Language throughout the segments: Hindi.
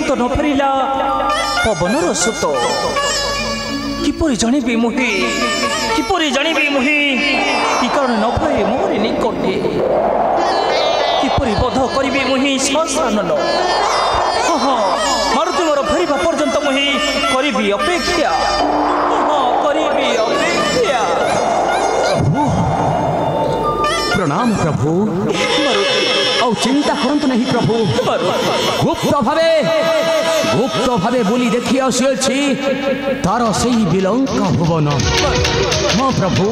दूत न फेरिला पवनर सुत किपरि जानिबी मुहि किपरि जानिबी मुहि कि कारण न भय मोर निकटे किपरि बोध करिबी मुहि सहस्रानन हाँ मारुति मोर फेरिबा पर्यंत मुहि करिबी अपेक्षा करिबी अपेक्षा। प्रणाम प्रभु और चिंता करंतु नहीं प्रभु गुप्त भावे बोली देखी आसी तार से बिलंका भुवन हाँ प्रभु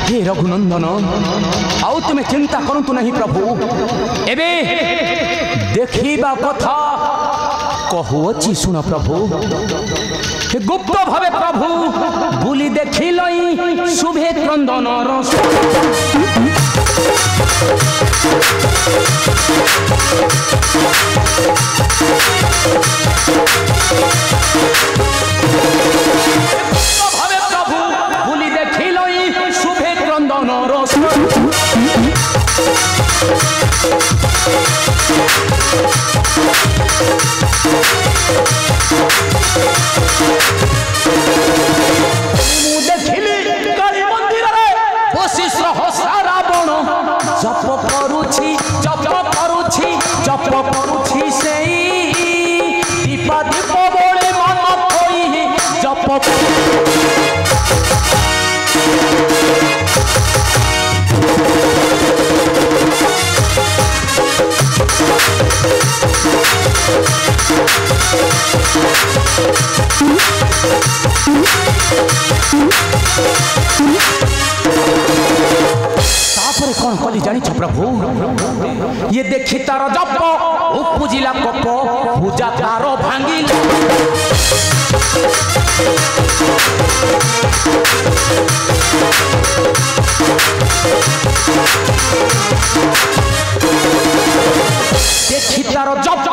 हे रघुनंदन आउ तुम्हें चिंता करंतु नहीं प्रभु एबे देखिबा कथा कहूची सुन प्रभु गुप्त भावे प्रभु बुली देखिल शुभे क्रंदन रस भावे प्रभु बुली देखिल शुभे क्रंदन रस कौन कली जानी प्रभु ये देखी तार जप पूजिला कप पूजा तार भांगी देखी तार जप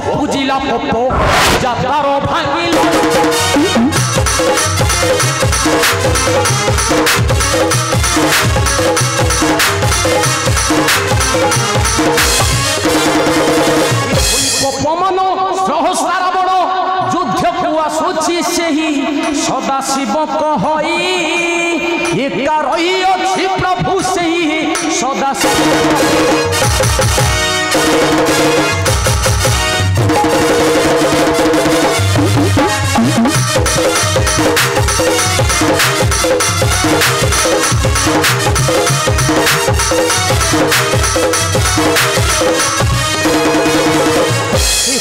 पूजिला कप पूजा तार भांगी पवन सहस्रा रावण युद्ध को आसुची से ही सदा शिव कहई एका रही अछि प्रभु से ही सदा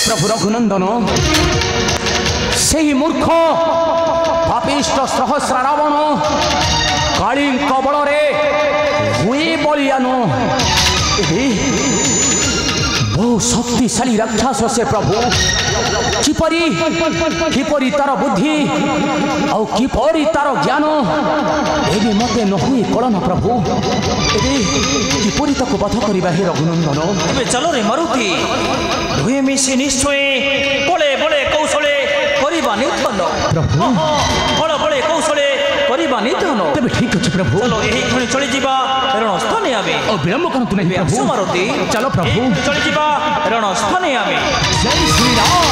प्रभु रघुनंदन से ही मूर्ख पापिष्ट सहस्रा रावण काली कबल हुई बलियान बहु शक्तिशाली राक्षस से प्रभु किपरि तार बुद्धि और किपरि तार ज्ञान एबे मते न हुई कलन प्रभु एबे किपरि ताको वध करिबा हे रघुनंदन एबे चलो रे मारुति दुहे मिसी निश्चय बड़े बड़े कौशले करिबा निधन प्रभु बड़े बड़े कौशले करिबा निधन तबे ठीक अछि प्रभु चलो एही खणी चली जिबा रणस्थाने आमे और विलंब करंतु नहीं प्रभु मारुति चलो प्रभु चली जिबा रणस्थाने आमे जय श्री राम।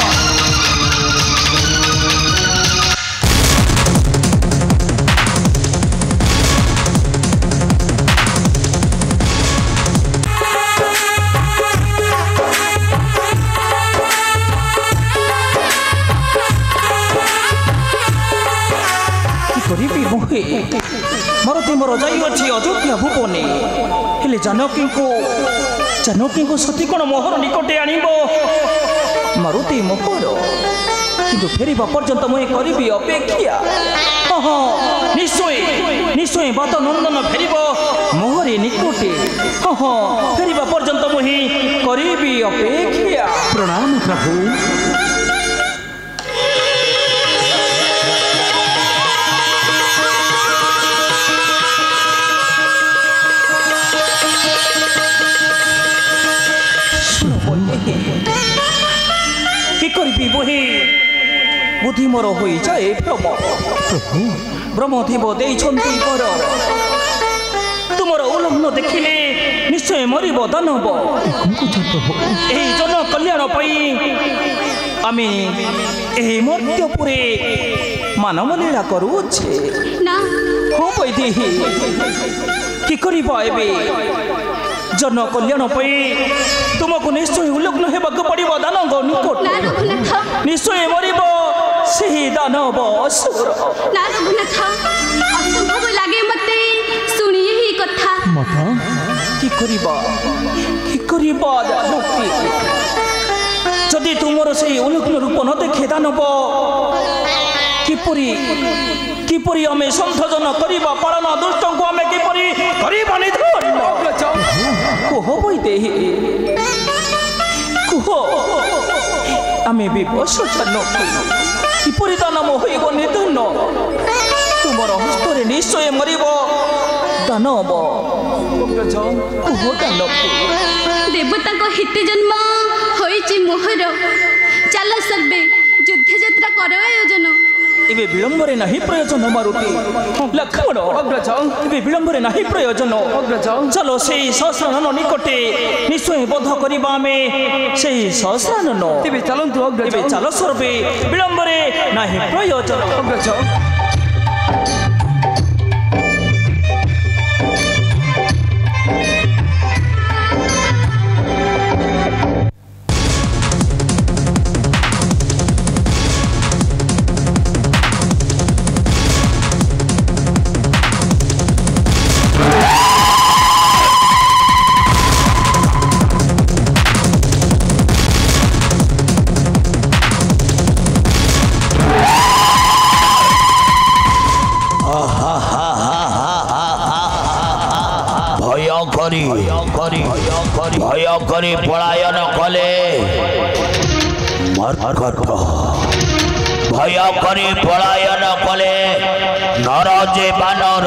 मारुति मोर जाई अच्छी अयोध्या भुवने हेले जानकी को सती कोण मोहर निकटे आणिब मारुति मोहर किंतु फेरिबा पर्यंत मुई करिबी अपेक्षा हाँ निश्चय निश्चय बात नंदन फेरिब मोहरी निकटे हाँ फेरिबा पर्यंत मुई करिबी अपेक्षा। प्रणाम प्रभु बुही बुद्धि मोर हो जाए भ्रम ब्रह्म थीब देइछंती पर तुमर उल्लंघन देखिले निश्चय मरिब दानव एही जन कल्याण पई आमे एही मर्त्यपुरे मानव लीला करूछे ना हो वैदेही कि करिबा एबे जन कल्याण पई तुमको निश्चय उल्लग्न हेबाक पड़िबो दानव निकट ना रघुनाथ निश्चय मरिब सेही दानव असुर ना रघुनाथ असंभव लागे मते सुनी ही कथा माता कि करिबा जानकी जदि तुमर से उल्लग्न रूप न देखे दानव किपरि आमे संशोधन करिबा पालन दुष्ट को आमे किपरि करिबा निधन कह वैदेही कह आमे विवश जानकी किपरि दानव होइब निधन तुमर हस्तरे निश्चय मरिब दानव कह दानकी देवता को हिते जन्म होइछि मोहर चल सबे युद्ध यात्रा करो आयोजन इबे विलंबरे नहीं प्रयोजन मारुति लक्ष्मण इबे विलंबरे नहीं प्रयोजन चलो सेही सहस्रानन निकटे निश्चय बोध करिबा आमे सेही सहस्रानन इबे चलंतु इबे चलो सर्वे विलंबरे नहीं प्रयोजन भय करी पलायन कले भय करी पलायन कले नर जे बानर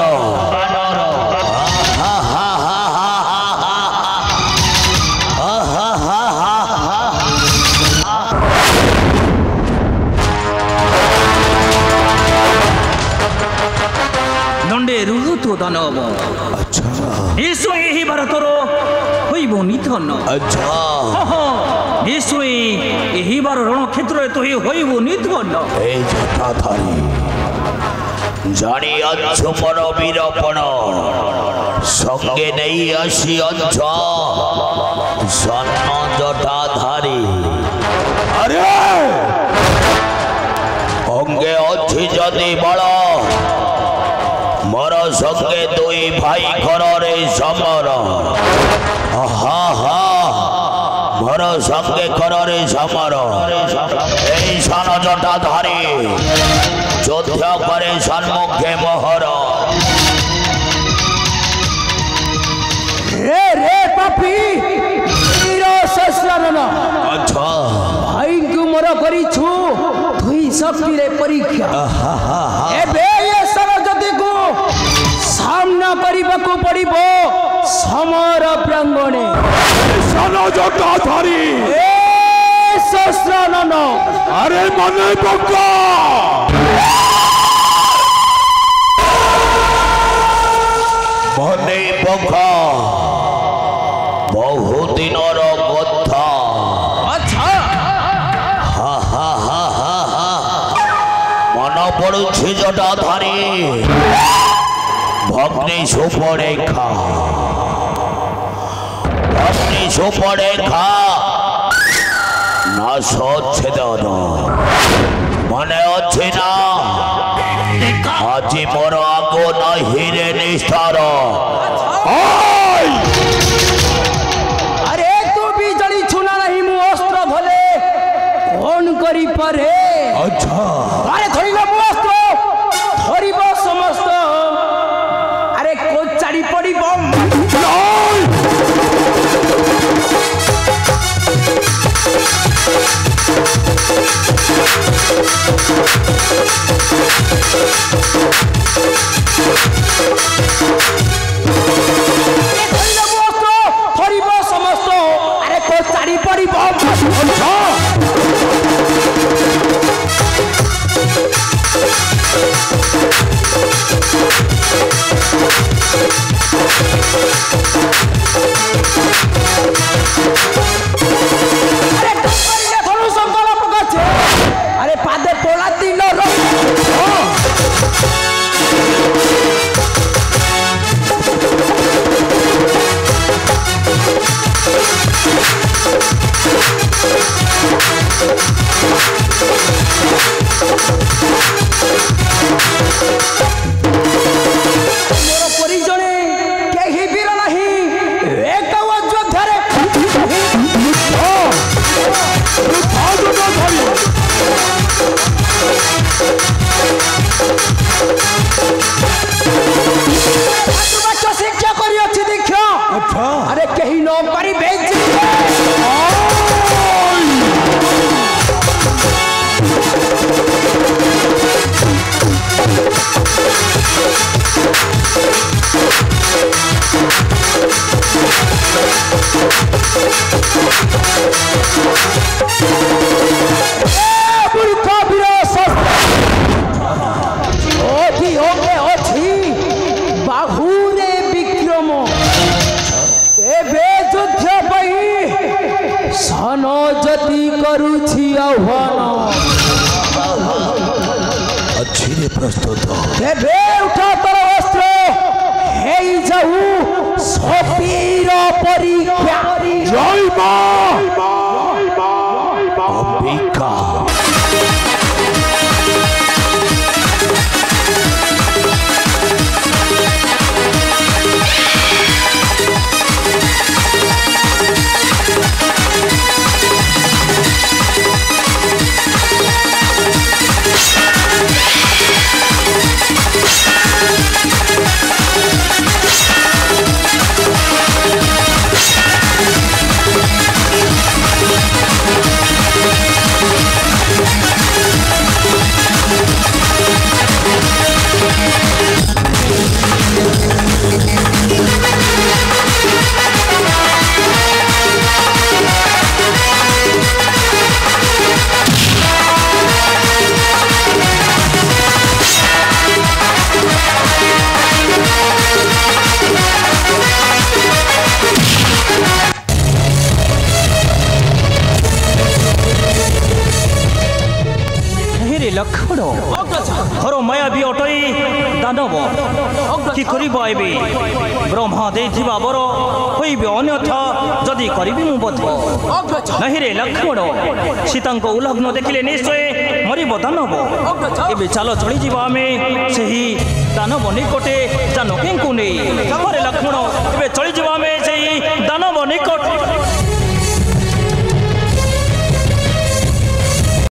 दंडे रुहतु दानव निश्चय यही भारतर होइब निधन निश्चय यही बार रण क्षेत्र तो होइब निधन जानी अच्छु मन वीरपण संगे नहीं आसी अंश सन्न जटाधारी अरे अंगे अच्छी जदि बल मोर संगे दुई भाई घर समर हा हा मोर संगे घर समर ए सन जटाधारी युद्ध करे सन्मुखे मोहर रे पापी अच्छा भाई को मोर करिछु तुई शक्ति रे परीक्षा एबे ये सरजती को सामना करबाको पड़िबो समर प्रांगणे सन जटाधारी ए सहस्रानन अरे मने पक्का मने पक्का बहु दिनर कथा अच्छा हा हा हा हा हा मन पड़ुछि जटाधारी भग्नि सुपरेखा ना सच्छेदन मने अच्छे ना आज मोर आगो नहीं रे निष्ठार अरे तू भी जड़ी छुना नहीं मु अस्त्र भले कौन करी पारे अच्छा अरे धरिबो मु अस्त्र धरिबो समस्त अरे को चाड़ी पड़िबो समस्त अरे को चाड़ी पड़िबो जति करुछि आह्वान अच्छी रे प्रस्तुत तेबे उठा तर वस्त्र हेई जाऊ सतीर परीक्षा जय मां अंबिका लक्षण हर माया भी अटई दानव कि करिब आइबे ब्रह्मा देथिबा बर होइबे अन्यथा जदि करिबि मु बध नहीं रे लक्षण सीतांको उल्लग्न देखिले निश्चय मरिब दानव एबे चलो चली जीवा आमे सही दानव निकटे जानकींकु नै